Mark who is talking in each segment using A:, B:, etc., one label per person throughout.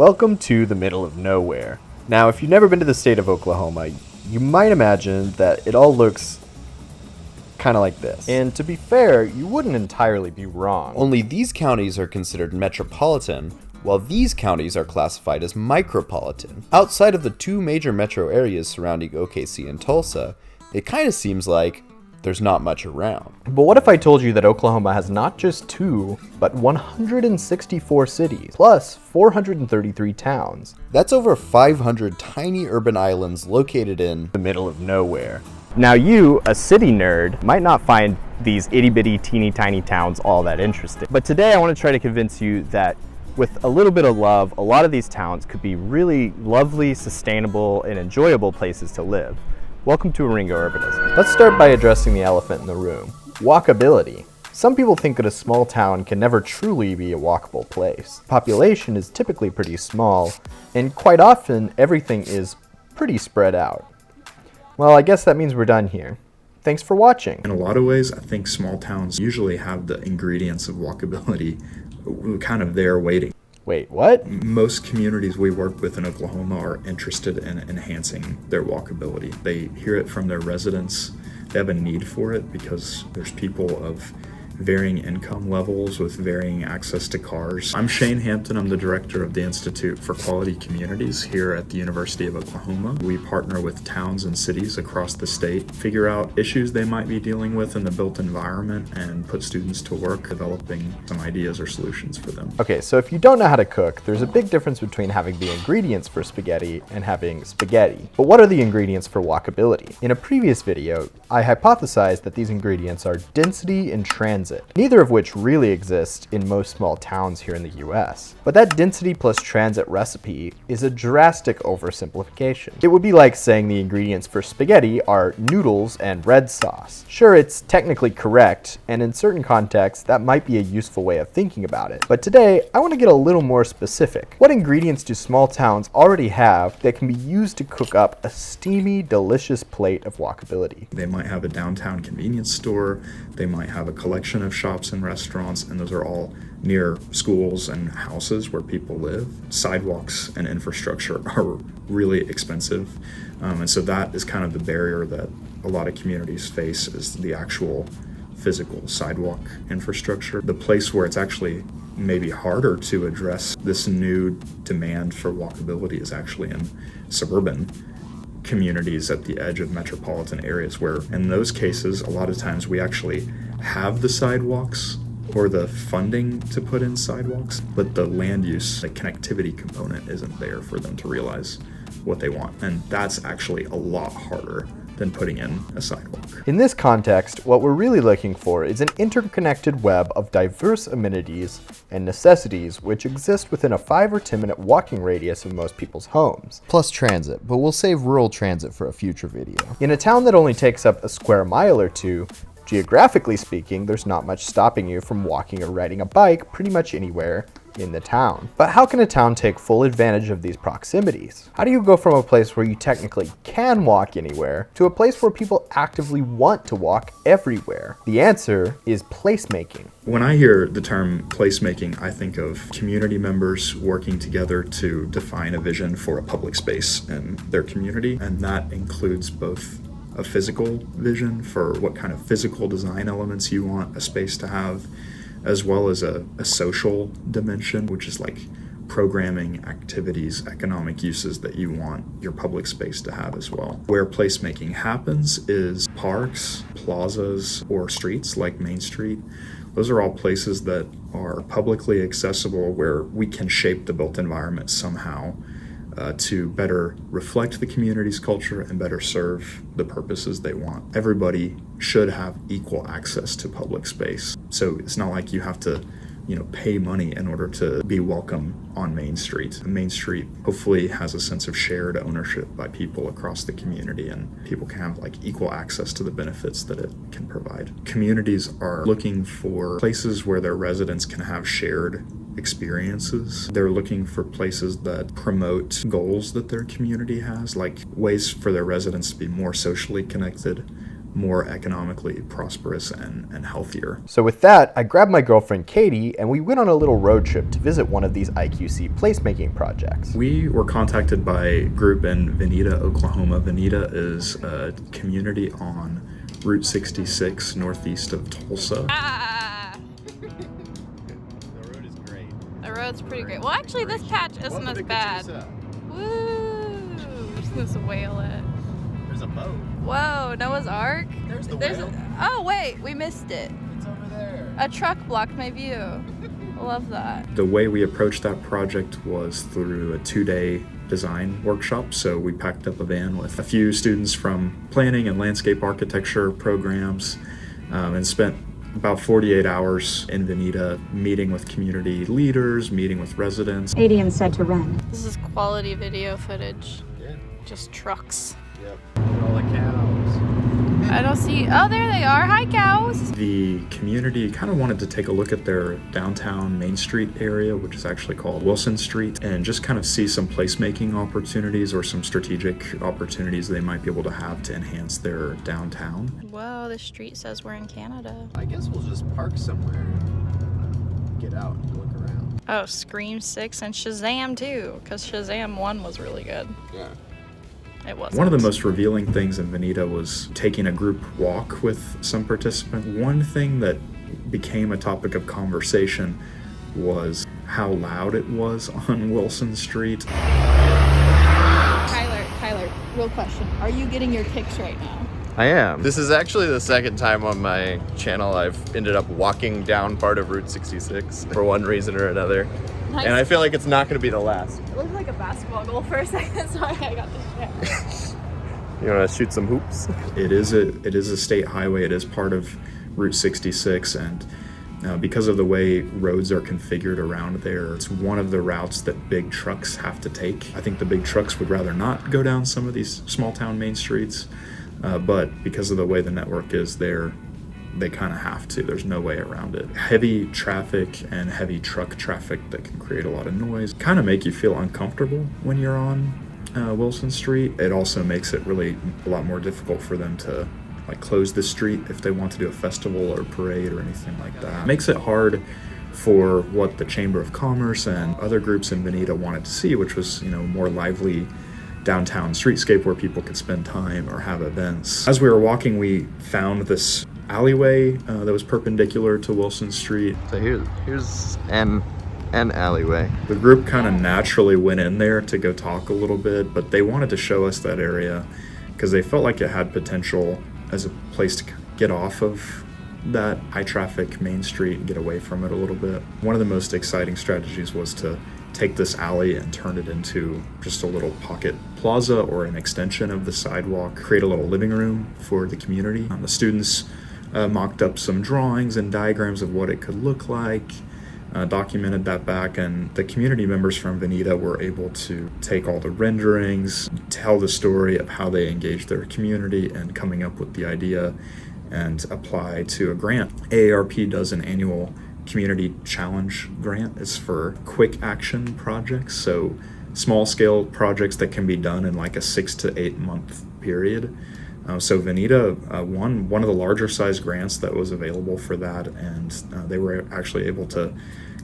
A: Welcome to the middle of nowhere. Now, if you've never been to the state of Oklahoma, you might imagine that it all looks kind of like this. And to be fair, you wouldn't entirely be wrong.
B: Only these counties are considered metropolitan, while these counties are classified as micropolitan. Outside of the two major metro areas surrounding OKC and Tulsa, it kind of seems like there's not much around.
A: But what if I told you that Oklahoma has not just 2, but 164 cities, plus 433 towns?
B: That's over 500 tiny urban islands located in
A: the middle of nowhere. Now you, a city nerd, might not find these itty-bitty, teeny-tiny towns all that interesting. But today I want to try to convince you that with a little bit of love, a lot of these towns could be really lovely, sustainable, and enjoyable places to live. Welcome to Ringo Urbanism. Let's start by addressing the elephant in the room. Walkability. Some people think that a small town can never truly be a walkable place. Population is typically pretty small, and quite often everything is pretty spread out. Well, I guess that means we're done here. Thanks for watching.
C: In a lot of ways, I think small towns usually have the ingredients of walkability kind of there waiting.
A: Wait, what?
C: Most communities we work with in Oklahoma are interested in enhancing their walkability. They hear it from their residents. They have a need for it because there's people of varying income levels with varying access to cars. I'm Shane Hampton. I'm the director of the Institute for Quality Communities here at the University of Oklahoma. We partner with towns and cities across the state, figure out issues they might be dealing with in the built environment, and put students to work developing some ideas or solutions for them.
A: Okay, so if you don't know how to cook, there's a big difference between having the ingredients for spaghetti and having spaghetti. But what are the ingredients for walkability? In a previous video, I hypothesized that these ingredients are density and transit, neither of which really exist in most small towns here in the US. But that density plus transit recipe is a drastic oversimplification. It would be like saying the ingredients for spaghetti are noodles and red sauce. Sure, it's technically correct, and in certain contexts, that might be a useful way of thinking about it. But today, I want to get a little more specific. What ingredients do small towns already have that can be used to cook up a steamy, delicious plate of walkability?
C: They might have a downtown convenience store. They might have a collection of shops and restaurants, and those are all near schools and houses where people live. Sidewalks and infrastructure are really expensive, and so that is kind of the barrier that a lot of communities face, is the actual physical sidewalk infrastructure. The place where it's actually maybe harder to address this new demand for walkability is actually in suburban communities at the edge of metropolitan areas, where in those cases a lot of times we actually have the sidewalks or the funding to put in sidewalks, but the land use, the connectivity component isn't there for them to realize what they want, and that's actually a lot harder than putting in a sidewalk.
A: In this context, what we're really looking for is an interconnected web of diverse amenities and necessities which exist within a 5 or 10 minute walking radius of most people's homes.
B: plus transit, but we'll save rural transit for a future video.
A: In a town that only takes up a square mile or two, geographically speaking, there's not much stopping you from walking or riding a bike pretty much anywhere in the town. But how can a town take full advantage of these proximities? How do you go from a place where you technically can walk anywhere to a place where people actively want to walk everywhere? The answer is placemaking.
C: When I hear the term placemaking, I think of community members working together to define a vision for a public space in their community, and that includes both a physical vision for what kind of physical design elements you want a space to have, as well as a social dimension, which is like programming, activities, economic uses that you want your public space to have as well. Where placemaking happens is parks, plazas, or streets like Main Street. Those are all places that are publicly accessible where we can shape the built environment somehow to better reflect the community's culture and better serve the purposes they want. Everybody should have equal access to public space. So it's not like you have to, pay money in order to be welcome on Main Street. Main Street hopefully has a sense of shared ownership by people across the community, and people can have equal access to the benefits that it can provide. Communities are looking for places where their residents can have shared experiences. They're looking for places that promote goals that their community has, like ways for their residents to be more socially connected, more economically prosperous and healthier.
A: So with that, I grabbed my girlfriend Katie and we went on a little road trip to visit one of these IQC placemaking projects.
C: We were contacted by a group in Vinita, Oklahoma. Vinita is a community on Route 66 northeast of Tulsa.
B: The road is great.
D: The road's pretty great. Well, actually, this patch isn't as bad. Woo! There's a whale it.
B: There's a boat.
D: Whoa, Noah's Ark?
B: There's the whale.
D: Oh, wait, we missed it.
B: It's over there.
D: A truck blocked my view. I love that.
C: The way we approached that project was through a 2-day design workshop. So we packed up a van with a few students from planning and landscape architecture programs and spent about 48 hours in Vinita meeting with community leaders, meeting with residents.
E: Stadium set to run.
D: This is quality video footage.
B: Yeah.
D: Just trucks.
B: Yep. All the cows.
D: I don't see. Oh, there they are. Hi, cows.
C: The community kind of wanted to take a look at their downtown Main Street area, which is actually called Wilson Street, and just kind of see some placemaking opportunities or some strategic opportunities they might be able to have to enhance their downtown.
D: Whoa, the street says we're in Canada.
B: I guess we'll just park somewhere and get out and look around.
D: Oh, Scream 6 and Shazam 2, because Shazam 1 was really good.
B: Yeah.
D: It was.
C: One of the most revealing things in Vinita was taking a group walk with some participant. One thing that became a topic of conversation was how loud it was on Wilson Street.
F: Tyler, real question. Are you getting your kicks right now?
B: I am. This is actually the second time on my channel I've ended up walking down part of Route 66 for one reason or another.
F: Nice.
B: And I feel like it's not going to be the last.
F: It looked like a basketball goal for a second. Sorry, I got distracted.
B: You want to shoot some hoops?
C: It is a state highway. It is part of Route 66, and because of the way roads are configured around there, it's one of the routes that big trucks have to take. I think the big trucks would rather not go down some of these small town main streets, but because of the way the network is there, they kind of have to. There's no way around it. Heavy traffic and heavy truck traffic that can create a lot of noise kind of make you feel uncomfortable when you're on Wilson Street. It also makes it really a lot more difficult for them to close the street if they want to do a festival or parade or anything like that. It makes it hard for what the Chamber of Commerce and other groups in Vinita wanted to see, which was, more lively downtown streetscape where people could spend time or have events. As we were walking, we found this alleyway that was perpendicular to Wilson Street.
B: So here's an alleyway.
C: The group kind of naturally went in there to go talk a little bit, but they wanted to show us that area because they felt like it had potential as a place to get off of that high traffic main street and get away from it a little bit. One of the most exciting strategies was to take this alley and turn it into just a little pocket plaza or an extension of the sidewalk, create a little living room for the community. The students mocked up some drawings and diagrams of what it could look like, documented that back, and the community members from Vinita were able to take all the renderings, tell the story of how they engaged their community and coming up with the idea and apply to a grant. AARP does an annual community challenge grant. It's for quick action projects, so small scale projects that can be done in a 6 to 8 month period. So Vinita won one of the larger size grants that was available for that, and they were actually able to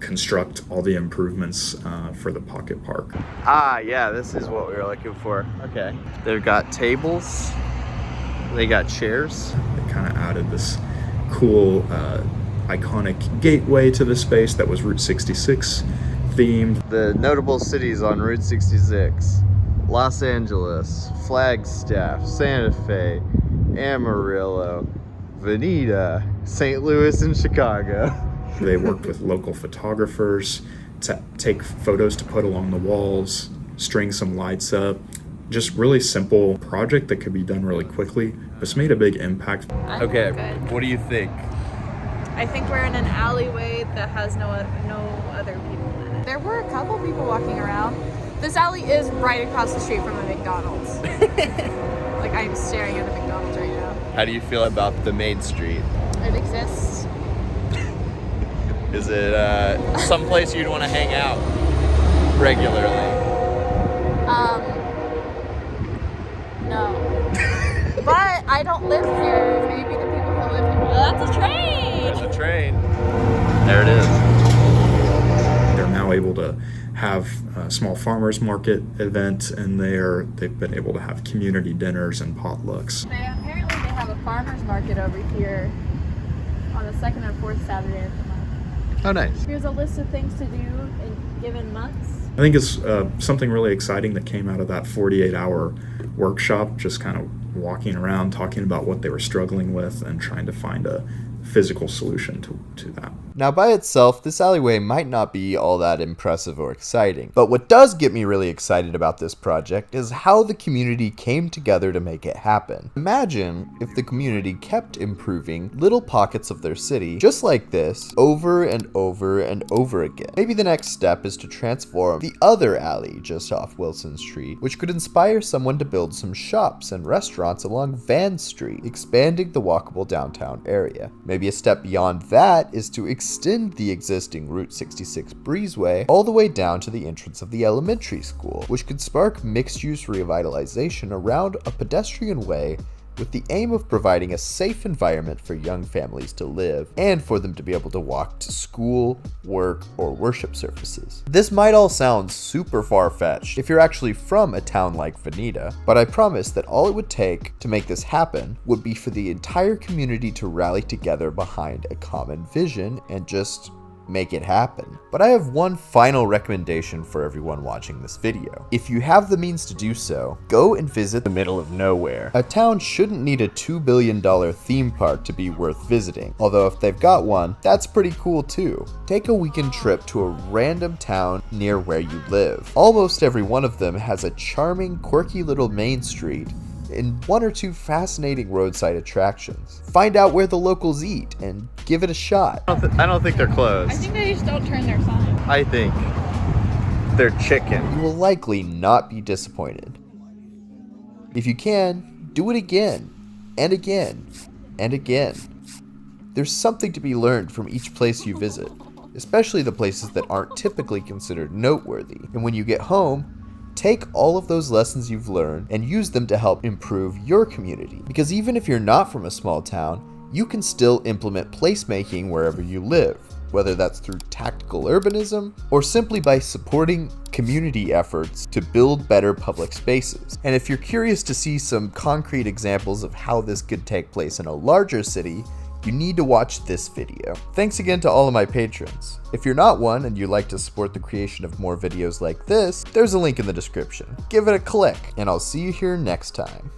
C: construct all the improvements for the pocket park.
B: Ah, yeah, this is what we were looking for. Okay. They've got tables. They got chairs.
C: They kind of added this cool, iconic gateway to the space that was Route 66 themed.
B: The notable cities on Route 66. Los Angeles, Flagstaff, Santa Fe, Amarillo, Vinita, St. Louis, and Chicago.
C: They worked with local photographers to take photos to put along the walls, string some lights up. Just really simple project that could be done really quickly. It's made a big impact.
B: Okay,
D: Good.
B: what do you think?
F: I think we're in an alleyway that has no other people in it. There were a couple people walking around. This alley is right across the street from a McDonald's. I'm staring at a McDonald's right now.
B: How do you feel about the main street?
F: It exists.
B: Is it someplace you'd want to hang out regularly?
F: No. But I don't live here. Maybe the people who live here.
D: Well, that's a train.
B: There's a train. There it is.
C: They're now able to have a small farmers market event, and they've been able to have community dinners and potlucks.
F: Apparently they have a farmers market over here on the second and fourth Saturday of the month.
B: Oh, nice.
F: Here's a list of things to do in given months.
C: I think it's something really exciting that came out of that 48-hour workshop, just kind of walking around, talking about what they were struggling with and trying to find a physical solution to that.
B: Now, by itself, this alleyway might not be all that impressive or exciting, but what does get me really excited about this project is how the community came together to make it happen. Imagine if the community kept improving little pockets of their city just like this over and over and over again. Maybe the next step is to transform the other alley just off Wilson Street, which could inspire someone to build some shops and restaurants along Van Street, expanding the walkable downtown area. Maybe a step beyond that is to extend the existing Route 66 breezeway all the way down to the entrance of the elementary school, which could spark mixed-use revitalization around a pedestrian way with the aim of providing a safe environment for young families to live and for them to be able to walk to school, work, or worship services. This might all sound super far-fetched if you're actually from a town like Vinita, but I promise that all it would take to make this happen would be for the entire community to rally together behind a common vision and just make it happen. But I have one final recommendation for everyone watching this video. If you have the means to do so, go and visit the middle of nowhere. A town shouldn't need a $2 billion theme park to be worth visiting, although if they've got one, that's pretty cool too. Take a weekend trip to a random town near where you live. Almost every one of them has a charming, quirky little main street and one or two fascinating roadside attractions. Find out where the locals eat and give it a shot.
E: I don't think they're closed.
F: I think they just don't turn their sign.
E: I think they're chicken.
B: You will likely not be disappointed. If you can, do it again, and again, and again. There's something to be learned from each place you visit, especially the places that aren't typically considered noteworthy. And when you get home, take all of those lessons you've learned and use them to help improve your community. Because even if you're not from a small town, you can still implement placemaking wherever you live, whether that's through tactical urbanism or simply by supporting community efforts to build better public spaces. And if you're curious to see some concrete examples of how this could take place in a larger city, you need to watch this video. Thanks again to all of my patrons. If you're not one and you'd like to support the creation of more videos like this, there's a link in the description. Give it a click, and I'll see you here next time.